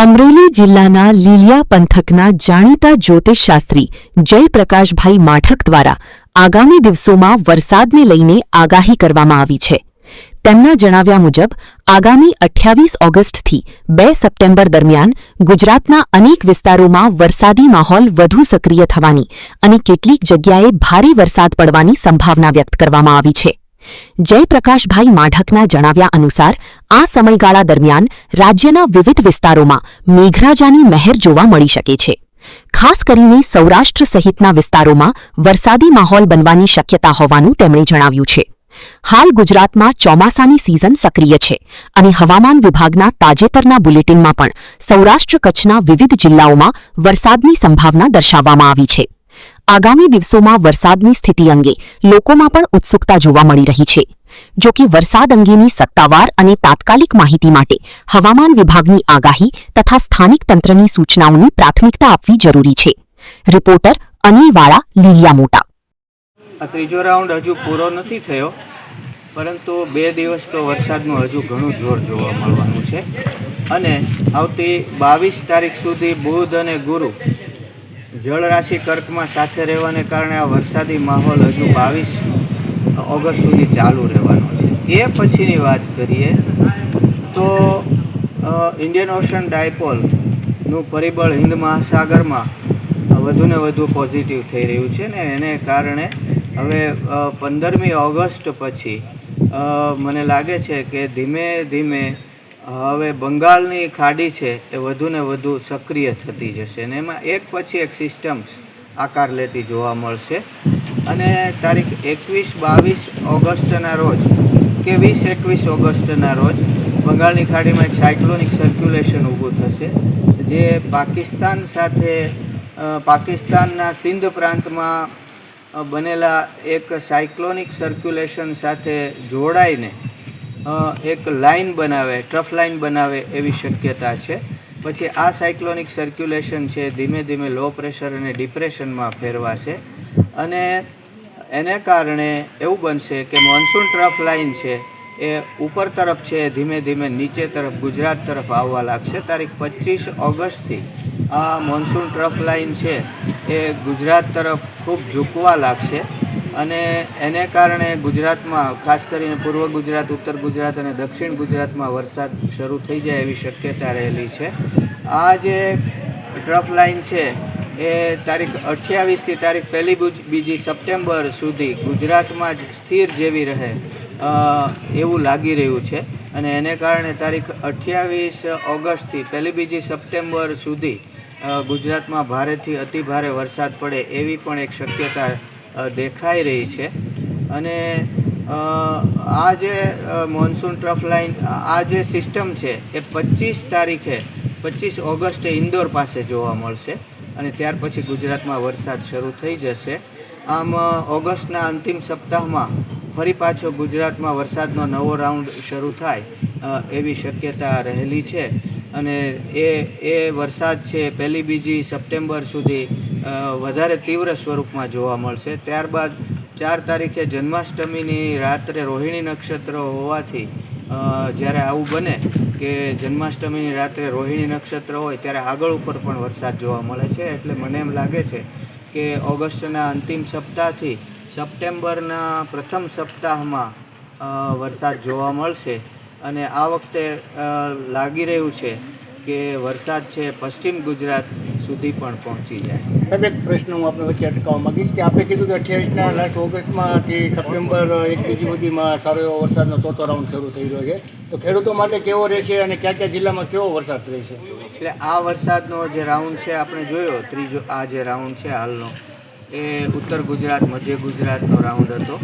અમરેલી જિલ્લાના લીલિયા પંથકના જાણીતા જ્યોતિષશાસ્ત્રી જયપ્રકાશભાઈ માઠક દ્વારા આગામી દિવસોમાં વરસાદને લઈને આગાહી કરવામાં આવી છે. તેમના જણાવ્યા મુજબ આગામી 28 ઓગસ્ટથી 2 સપ્ટેમ્બર દરમિયાન ગુજરાતના અનેક વિસ્તારોમાં વરસાદી માહોલ વધુ સક્રિય થવાની અને કેટલીક જગ્યાએ ભારે વરસાદ પડવાની સંભાવના વ્યક્ત કરવામાં આવી છે. જયપ્રકાશભાઈ માઠકના જણાવ્યા અનુસાર આ સમયગાળા દરમિયાન રાજ્યના વિવિધ વિસ્તારોમાં મેઘરાજાની મહેર જોવા મળી શકે છે. ખાસ કરીને સૌરાષ્ટ્ર સહિતના વિસ્તારોમાં વરસાદી માહોલ બનવાની શક્યતા હોવાનું તેમણે જણાવ્યું છે. હાલ ગુજરાતમાં ચોમાસાની સિઝન સક્રિય છે અને હવામાન વિભાગના તાજેતરના બુલેટિનમાં પણ સૌરાષ્ટ્ર કચ્છના વિવિધ જિલ્લાઓમાં વરસાદની સંભાવના દર્શાવવામાં આવી છે. આગામી દિવસોમાં વરસાદની સ્થિતિ અંગે લોકોમાં પણ ઉત્સુકતા જોવા મળી રહી છે. જો કે વરસાદ અંગેની સત્તાવાર અને તાત્કાલિક માહિતી માટે હવામાન વિભાગની આગાહી તથા સ્થાનિક તંત્રની સૂચનાઓની પ્રાથમિકતા આપવી જરૂરી છે. રિપોર્ટર અનિલ વાળા, લીલિયા મોટા. આ ત્રીજો રાઉન્ડ હજુ પૂરો નથી થયો, પરંતુ 2 દિવસ તો વરસાદનું હજુ ઘણું જોર જોવા મળવાનું છે અને આવતી 22 તારીખ સુધી બુધ અને ગુરુ જળ રાશિ કર્કમાં સાથે રહેવાને કારણે આ વરસાદી માહોલ હજુ 22 ઓગસ્ટ સુધી ચાલુ રહેવાનો છે. એ પછીની વાત કરીએ તો ઇન્ડિયન ઓશન ડાયપોલનું પરિબળ હિન્દ મહાસાગરમાં વધુને વધુ પોઝિટિવ થઈ રહ્યું છે ને એને કારણે હવે 15મી ઓગસ્ટ પછી મને લાગે છે કે ધીમે ધીમે હવે બંગાળની ખાડી છે એ વધુને વધુ સક્રિય થતી જશે અને એમાં એક પછી એક સિસ્ટમ્સ આકાર લેતી જોવા મળશે અને તારીખ 21-22 ઓગસ્ટના રોજ કે 20-21 ઓગસ્ટના રોજ બંગાળની ખાડીમાં એક સાયક્લોનિક સર્ક્યુલેશન ઊભું થશે જે પાકિસ્તાન સાથે પાકિસ્તાનના સિંધ પ્રાંતમાં બનેલા એક સાયક્લોનિક સર્ક્યુલેશન સાથે જોડાઈને એક લાઇન બનાવે, ટ્રફ લાઇન બનાવે એવી શક્યતા છે. પછી આ સાયક્લોનિક સર્ક્યુલેશન છે ધીમે ધીમે લો પ્રેશર અને ડિપ્રેશનમાં ફેરવાશે અને એને કારણે એવું બનશે કે મોન્સૂન ટ્રફ લાઇન છે એ ઉપર તરફ છે ધીમે ધીમે નીચે તરફ ગુજરાત તરફ આવવા લાગશે. તારીખ 25 ઓગસ્ટથી આ મોન્સૂન ટ્રફ લાઇન છે એ ગુજરાત તરફ ખૂબ ઝૂકવા લાગશે અને એને કારણે ગુજરાતમાં ખાસ કરીને પૂર્વ ગુજરાત, ઉત્તર ગુજરાત અને દક્ષિણ ગુજરાતમાં વરસાદ શરૂ થઈ જાય એવી શક્યતા રહેલી છે. આ જે ટ્રફ લાઇન છે એ તારીખ 28થી તારીખ 1-2 સપ્ટેમ્બર સુધી ગુજરાતમાં જ સ્થિર જેવી રહે એવું લાગી રહ્યું છે અને એને કારણે તારીખ 28 ઓગસ્ટથી 1-2 સપ્ટેમ્બર સુધી ગુજરાતમાં ભારેથી અતિભારે વરસાદ પડે એવી પણ એક શક્યતા દેખાઈ રહી છે અને આ જે મોન્સૂન ટ્રફ લાઇન આ જે સિસ્ટમ છે એ 25 ઓગસ્ટે ઇન્દોર પાસે જોવા મળશે અને ત્યાર પછી ગુજરાતમાં વરસાદ શરૂ થઈ જશે. આમ ઓગસ્ટના અંતિમ સપ્તાહમાં ફરી પાછો ગુજરાતમાં વરસાદનો નવો રાઉન્ડ શરૂ થાય એવી શક્યતા રહેલી છે અને એ વરસાદ છે 1-2 સપ્ટેમ્બર સુધી વધારે તીવ્ર સ્વરૂપમાં જોવા મળશે. ત્યારબાદ 4 તારીખે જન્માષ્ટમીની રાત્રે રોહિણી નક્ષત્ર હોવાથી જ્યારે આવું બને કે જન્માષ્ટમીની રાત્રે રોહિણી નક્ષત્ર હોય ત્યારે આગળ ઉપર પણ વરસાદ જોવા મળે છે. એટલે મને એમ લાગે છે કે ઓગસ્ટના અંતિમ સપ્તાહથી સપ્ટેમ્બરના પ્રથમ સપ્તાહમાં વરસાદ જોવા મળશે અને આ વખતે લાગી રહ્યું છે કે વરસાદ છે પશ્ચિમ ગુજરાત સુધી પણ પહોંચી જાય. સાહેબ, એક પ્રશ્ન હું આપણે વચ્ચે અટકાવવા માગીશ કે આપણે કીધું કે 28ના લાસ્ટ ઓગસ્ટમાંથી સપ્ટેમ્બર 1 સુધીમાં સારો એવો વરસાદનો ચોથો રાઉન્ડ શરૂ થઈ રહ્યો છે, તો ખેડૂતો માટે કેવો રહેશે અને કયા કયા જિલ્લામાં કેવો વરસાદ રહેશે? એટલે આ વરસાદનો જે રાઉન્ડ છે આપણે જોયો, ત્રીજો આ જે રાઉન્ડ છે હાલનો એ ઉત્તર ગુજરાત, મધ્ય ગુજરાતનો રાઉન્ડ હતો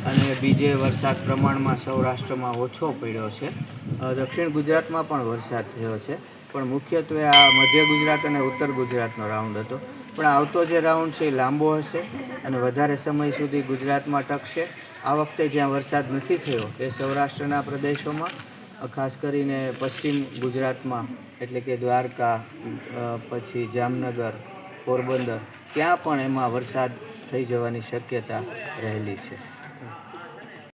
અને બીજે વરસાદ પ્રમાણમાં સૌરાષ્ટ્રમાં ઓછો પડ્યો છે. દક્ષિણ ગુજરાતમાં પણ વરસાદ થયો છે પણ મુખ્યત્વે આ મધ્ય ગુજરાત અને ઉત્તર ગુજરાતનો રાઉન્ડ હતો. પણ આવતો જે રાઉન્ડ છે એ લાંબો હશે અને વધારે સમય સુધી ગુજરાતમાં ટકશે. આ વખતે જ્યાં વરસાદ નથી થયો એ સૌરાષ્ટ્રના પ્રદેશોમાં, ખાસ કરીને પશ્ચિમ ગુજરાતમાં એટલે કે દ્વારકા, પછી જામનગર, પોરબંદર ત્યાં પણ એમાં વરસાદ થઈ જવાની શક્યતા રહેલી છે.